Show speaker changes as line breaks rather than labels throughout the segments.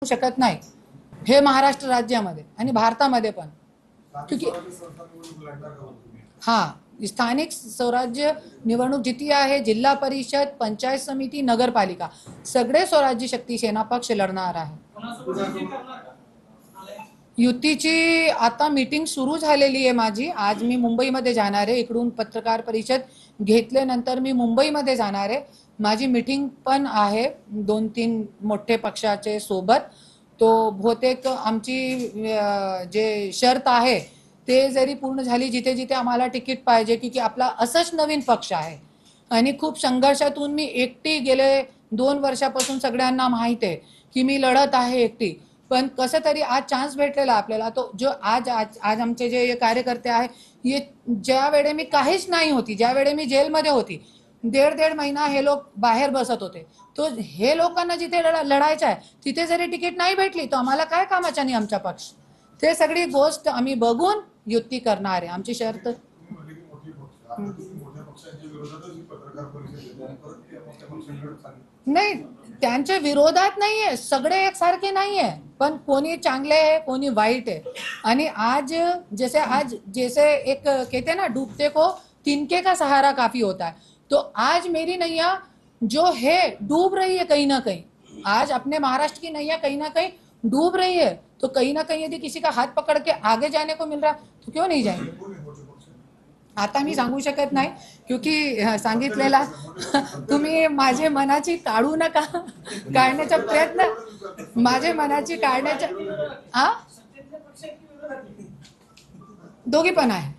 शकत नाही हे महाराष्ट्र राज्यामध्ये आणि भारतामध्ये पण. क्योंकि हाँ, स्थानिक स्वराज्य निवडणूक जिती आहे, जिल्हा परिषद, पंचायत समिती, नगरपालिका सगळे स्वराज्य शक्ती सेना पक्ष लढणार आहे. युतीची आता मीटिंग सुरू झालेली आहे माझी. आज मी मुंबईमध्ये जाणार आहे. इकडून पत्रकार परिषद घेतल्यानंतर मी मुंबईमध्ये जाणार आहे. माझी मीटिंग पण आहे 2-3 मोठे पक्षाचे सोबत. तो बहुतेक आमची जे शर्त आहे ते जरी पूर्ण झाली, जिथे जिथे आम्हाला तिकीट पाहिजे, की आपला असंच नवीन पक्ष आहे आणि खूप संघर्षातून मी एकटी गेले 2 वर्षापासून सगळ्यांना माहिती आहे की मी लढत आहे एकटी. पण कसं तरी आज चान्स भेटलेला आपल्याला. तो जो आज आमचे जे कार्यकर्ते आहे, ये ज्या वेळे मी काहीच नाही होती, ज्या वेळे मी जेलमध्ये होती, 1.5 महिना हे लोक बाहेर बसत होते. तो हे लोकांना जिथे लढायचं आहे तिथे जरी तिकीट नाही भेटली तर आम्हाला काय कामाचा नाही आमचा पक्ष. ते सगळी गोष्ट आम्ही बघून युती करणार आहे. आमची शर्त नाही, त्यांच्या विरोधात नाहीये, सगळे एकसारखे नाहीये, पण कोणी चांगले आहे, कोणी वाईट आहे. आणि आज जैसे एक कहते हैं ना, डूबते को तिनके का सहारा काफी होता है. तो आज मेरी नैया जो है डूब रही है कहीं ना कहीं. आज अपने महाराष्ट्र की नैया कहीं ना कहीं डूब रही है. तो कहीं ना कहीं यदि किसी का हाथ पकड़ के आगे जाने को मिल रहा तो क्यों नहीं जाएंगे. आता मी सांगू शकत नाही, क्योंकि सांगितलेला तुम्ही माझे मनाची काढू नका. काढण्याचा प्रयत्न माझे मनाची काढण्याचा दोघी पण आहे.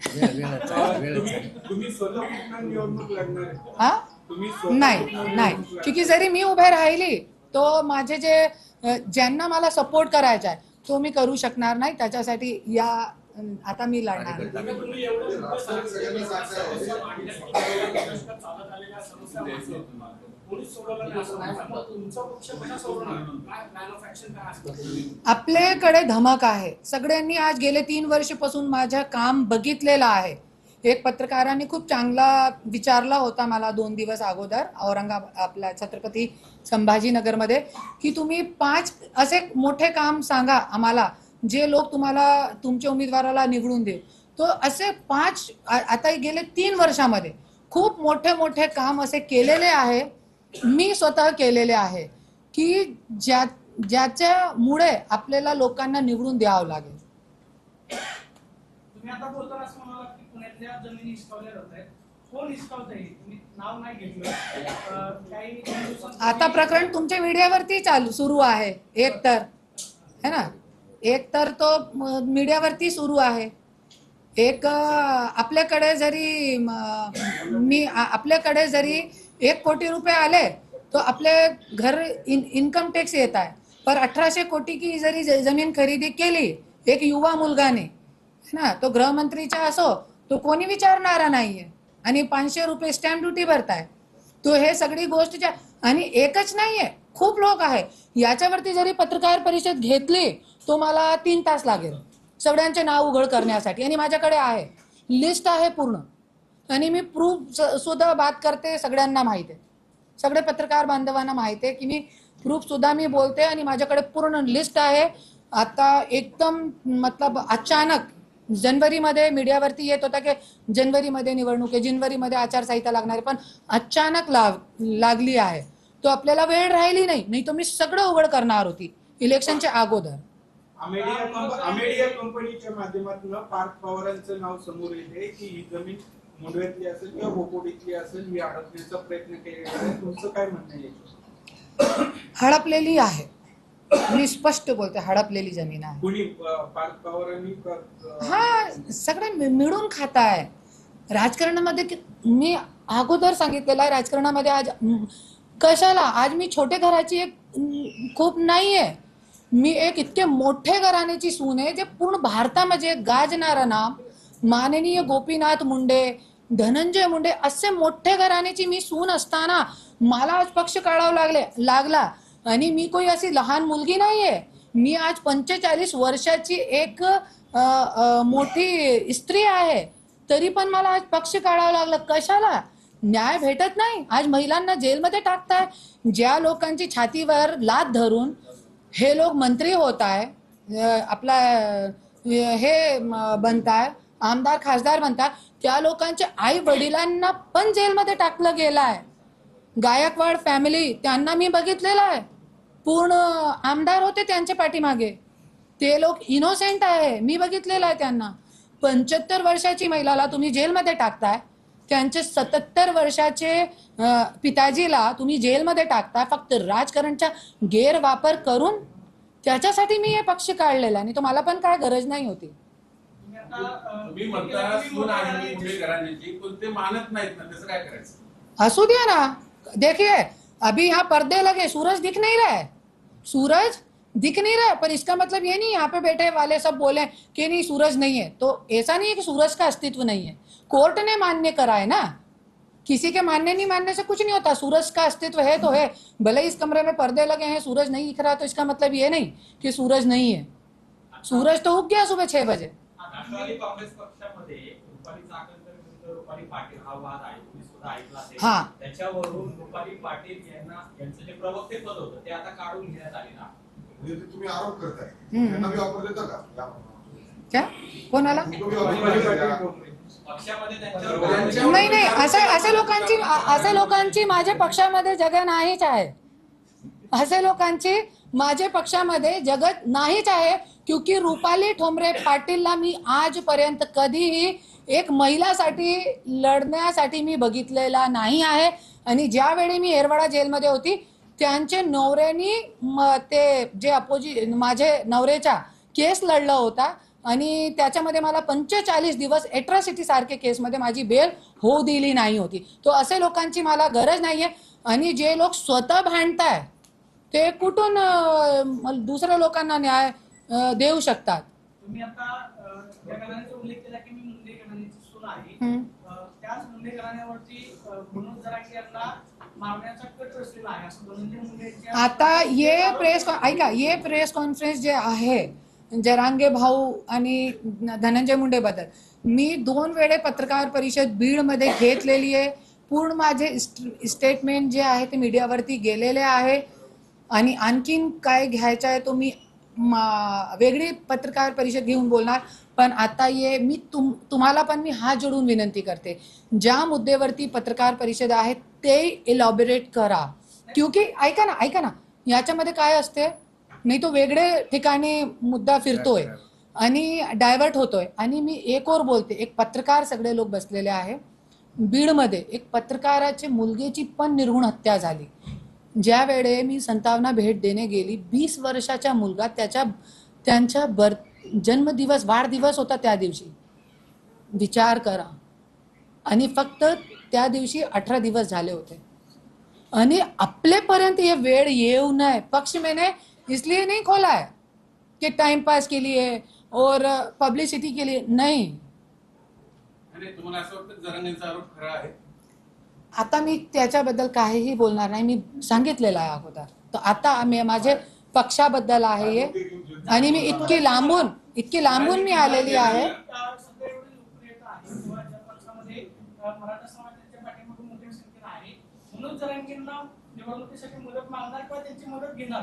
नाही, क्योंकि जरी मी उभे राहिली तो माझे जे ज्यांना मला सपोर्ट करायचा आहे तो मी करू शकणार नाही. त्याच्यासाठी या आता मी लढणार. आपल्याकडे धमक आहे. सगळ्यांनी आज गेले 3 वर्षापासून माझं काम बघितलेलं आहे. एक पत्रकारांनी खूप चांगला विचारला होता मला 2 दिवस अगोदर औरंगाबाद आपल्या छत्रपती संभाजीनगरमध्ये, की तुम्ही 5 असे मोठे काम सांगा आम्हाला जे लोक तुम्हाला तुमच्या उमेदवाराला निवडून देऊ. तो असे 5 आता गेले 3 वर्षामध्ये खूप मोठे मोठे काम असे केलेले आहे, मी स्वतः केलेले आहे, की ज्याच्यामुळे आपल्याला लोकांना निवडून द्यावं लागेल.
तुम्ही आता बोलताना असं म्हणाला की पुण्यातल्या जमिनी हिसकावल्या जात आहेत. कोण हिसकावतंय? तुम्ही नाव नाही घेतलं.
आता प्रकरण तुमच्या मीडियावरती सुरू आहे. एक तर है ना, एक तर तो मीडियावरती सुरू आहे. एक आपल्याकडे जरी 1 कोटी रुपये आले तो आपले घर इनकम टॅक्स येत आहे. पर 1800 कोटी की जरी जमीन खरेदी केली एक युवा मुलगाने ना, तो गृहमंत्रीचा असो तो कोणी विचारणारा नाहीये आणि 500 रुपये स्टॅम्प ड्युटी भरताय. तो हे सगळी गोष्ट आणि एकच नाहीये, खूप लोक आहे. याच्यावरती जरी पत्रकार परिषद घेतली तो मला 3 तास लागेल सगळ्यांचे नाव उघड करण्यासाठी. आणि माझ्याकडे आहे, लिस्ट आहे पूर्ण, आणि मी प्रूफ सुद्धा बात करते. सगळ्यांना माहिती आहे, सगळे पत्रकार बांधवांना माहिती आहे की मी प्रूफ सुद्धा मी बोलते आणि माझ्याकडे पूर्ण लिस्ट आहे. आता एकदम मतलब अचानक जनवरीमध्ये मीडियावरती येत होता की जनवरीमध्ये निवडणूक आहे, जनवरीमध्ये आचारसंहिता लागणार आहे, पण अचानक लागली आहे. तो आपल्याला वेळ राहिली नाही तर मी सगळं उघड करणार होती इलेक्शनच्या अगोदर.
अमेडिया कंपनीच्या माध्यमातून पार्थ पवारांचं नाव समोर येते की ही जमीन मुंडव्यातली असेल किंवा बोपोडीतली असेल, ही हडपण्याचा प्रयत्न केलेला आहे. तुमचं काय म्हणणं आहे?
हडपलेली आहे, मी स्पष्ट बोलते, हडपलेली जमीन आहे.
कुणी पार्थ पवारांनी
हा सगळे मिळून खाताय राजकारणामध्ये. मी अगोदर सांगितलेलं आहे राजकारणामध्ये आज कशाला. आज मी छोटे घराची एक खूप नाहीये, मी एक इतके मोठे घराण्याची सून आहे जे पूर्ण भारतामध्ये गाजणारं नाम माननीय गोपीनाथ मुंडे, धनंजय मुंडे असे मोठे घराण्याची मी सून असताना मला आज पक्ष काढावा लागला. आणि मी कोई अशी लहान मुलगी नाहीये. मी आज 45 वर्षाची एक मोठी स्त्री आहे, तरी पण मला आज पक्ष काढावा लागला. कशाला? न्याय भेटत नाही. आज महिलांना जेलमध्ये टाकताय. ज्या लोकांची छातीवर लात धरून हे लोग मंत्री होत आहे, आपला हे बनताय, आमदार खासदार बनतात, त्या लोकांच्या आई वडिलांना पण जेलमध्ये टाकलं गेलं आहे. गायकवाड फॅमिली त्यांना मी बघितलेलं आहे, पूर्ण आमदार होते त्यांच्या पाठीमागे, ते लोक इनोसेंट आहे, मी बघितलेलं आहे त्यांना. 75 वर्षाची महिलाला तुम्ही जेलमध्ये टाकताय, त्यांचे 77 वर्षाचे पिताजीला तुम्ही जेलमध्ये टाकताय फक्त राजकारणचा गैरवापर करून. त्याच्यासाठी मी हे पक्ष काढलेला आणि तो मला पण काय गरज नाही होती.
तुम्ही म्हणता सून आहे मुंडे घराण्याची, पण ते मानत नाहीत ना, त्याचं काय करायचं?
असू दिया ना, देखिए अभी यहाँ पर्दे लगे, सूरज दिख नहीं रहा है, सूरज दिख नहीं रहा है, पर इसका मतलब ये नहीं यहाँ पे बैठे वाले सब बोले कि नहीं सूरज नहीं है, तो ऐसा नहीं है कि सूरज का अस्तित्व नहीं है, कोर्ट ने मान्य करा है ना, किसी के मानने नहीं मानने से कुछ नहीं होता, सूरज का अस्तित्व है तो है, भले इस कमरे में पर्दे लगे हैं सूरज नहीं दिख रहा तो इसका मतलब ये नहीं कि सूरज नहीं है, सूरज तो उग गया सुबह 6 बजे.
राष्ट्रवादी काँग्रेस पक्षामध्ये रुपाली चाकणकर विरुद्ध रुपाली पाटील हा वाद आहे, तुम्ही सुद्धा ऐकला असेल.
हा.
त्याच्यावरून रुपाली पाटील यांचं जे प्रवक्ते पद होतं ते आता काढून घेण्यात आले ना.
म्हणजे तुम्ही आरोप करताय, त्यांना मी ऑफर देता का?
क्या कोणाला?
पक्षामध्ये त्यांच्यावर
नाही नाही, असे लोकांची माझ्या पक्षामध्ये जगह नाहीच आहे, असे लोकांची माझ्या पक्षामध्ये जगत नाहीच आहे. क्योंकि रुपाली ठोंबरे पाटीलला मी आजपर्यंत कधीही एक महिलासाठी लढण्यासाठी मी बघितलेला नाही आहे. आणि ज्यावेळी मी येरवडा जेलमध्ये होती त्यांचे नवऱ्यानी ते जे माझे नवऱ्याचा केस लढला होता आणि त्याच्यामध्ये मला 45 दिवस एट्रॉसिटी सारखे केसमध्ये माझी बेल होऊ दिली नाही होती. तो असे लोकांची मला गरज नाहीये. आणि जे लोक स्वतः भांडताय ते कुठून दुसऱ्या लोकांना न्याय देऊ शकतात?
तुम्ही आता ज्या घराण्याचा उल्लेख केला की मी मुंडे घराण्याची सून आहे, त्याच मुंडे घराण्यावरती मनोज जरांगे यांना मारण्याचा कट रचलेला आहे असं धनंजय मुंडे यांच्या.
आता ये प्रेस कॉन्फरन्स जे आहे जरांगे भाऊ आणि धनंजय मुंडे बद्दल मी 2 वेळे पत्रकार परिषद बीडमध्ये घेतलेली आहे. पूर्ण माझे स्टेटमेंट जे आहे ते मीडियावरती गेलेले आहे आणि आणखीन काय घ्यायचं आहे तो मी वेगळी पत्रकार परिषद घेऊन बोलणार. पण आता मी तुम्हाला पण मी हात जोडून विनंती करते, ज्या मुद्द्यावरती पत्रकार परिषद आहे ते इलॉबरेट करा. क्योंकि ऐका ना याच्यामध्ये काय असते, नाही तो वेगळे ठिकाणी मुद्दा फिरतोय आणि डायव्हर्ट होतोय. आणि मी एक और बोलते, एक पत्रकार सगळे लोक बसलेले आहे बीडमध्ये, एक पत्रकाराची मुलगीची पण निर्घुण हत्या झाली. ज्या वेळे मी संतावना भेट देणे गेली, 20 वर्षाचा मुलगा त्यांच्या जन्मदिवस वाढदिवस होता त्या दिवशी, विचार करा. आणि फक्त त्या दिवशी 18 दिवस झाले होते. आणि आपल्यापर्यंत ये वेळ येऊ नये, पक्ष मैंने इसलिए नहीं खोला है कि टाइम पास के लिए और पब्लिसिटी के लिए नहीं.
तुम्हाला असं वाटतं जरांगेंचा आरोप खरा आहे?
आता मी त्याच्याबद्दल काहीही बोलणार नाही, मी सांगितलेलं आहे अगोदर. तर आता माझे पक्षाबद्दल आहे आणि मी इतकी लांबून मी आलेली आहे.
सध्या एवढी लोकप्रियता आहे किंवा ज्या पक्षामध्ये मराठा समाजाच्या पाठीमागे मोठी संख्या आहे, मनोज जरांगेंना निवडणुकीसाठी मदत मागणार किंवा त्यांची मदत घेणार?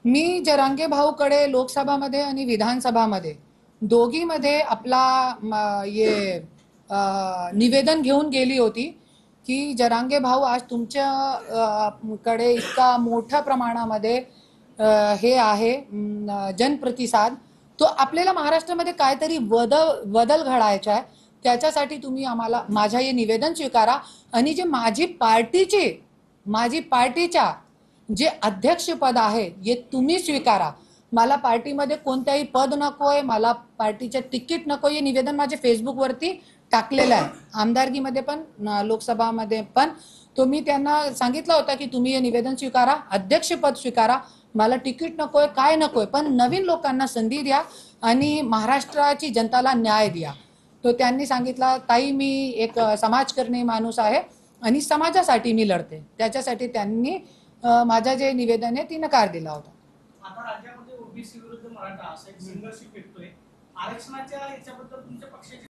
मी जरांगे भाऊकडे लोकसभामध्ये आणि विधानसभामध्ये दोघीमध्ये आपला निवेदन घेऊन गेली होती की जरांगे भाऊ आज तुमच्या कडे इतका मोठ्या प्रमाणामध्ये हे आहे जनप्रतिसाद, तो आपल्याला महाराष्ट्रामध्ये काहीतरी बदल घडायचा आहे, त्याच्यासाठी तुम्ही आम्हाला माझ्या हे निवेदन स्वीकारा. आणि जे माझी पार्टीच्या जे अध्यक्षपद आहे हे तुम्ही स्वीकारा. मला पार्टीमध्ये कोणत्याही पद नकोय, मला पार्टीचे तिकीट नको. हे निवेदन माझे फेसबुकवरती टाकलेलं आहे, आमदारकीमध्ये पण लोकसभामध्ये पण. तो मी त्यांना सांगितलं होतं की तुम्ही हे निवेदन स्वीकारा, अध्यक्षपद स्वीकारा, मला तिकीट नकोय, काय नकोय, पण नवीन लोकांना संधी द्या आणि महाराष्ट्राची जनताला न्याय द्या. तो त्यांनी सांगितलं, ताई मी एक समाजकर्मी माणूस आहे आणि समाजासाठी मी लढते. त्याच्यासाठी त्यांनी माझा जे निवेदन आहे ती नकार दिला होता.
आता राज्यामध्ये ओबीसी विरुद्ध मराठा असा एक संघर्ष पेटतोय. आरक्षणाच्या याच्याबद्दल तुमच्या पक्षाची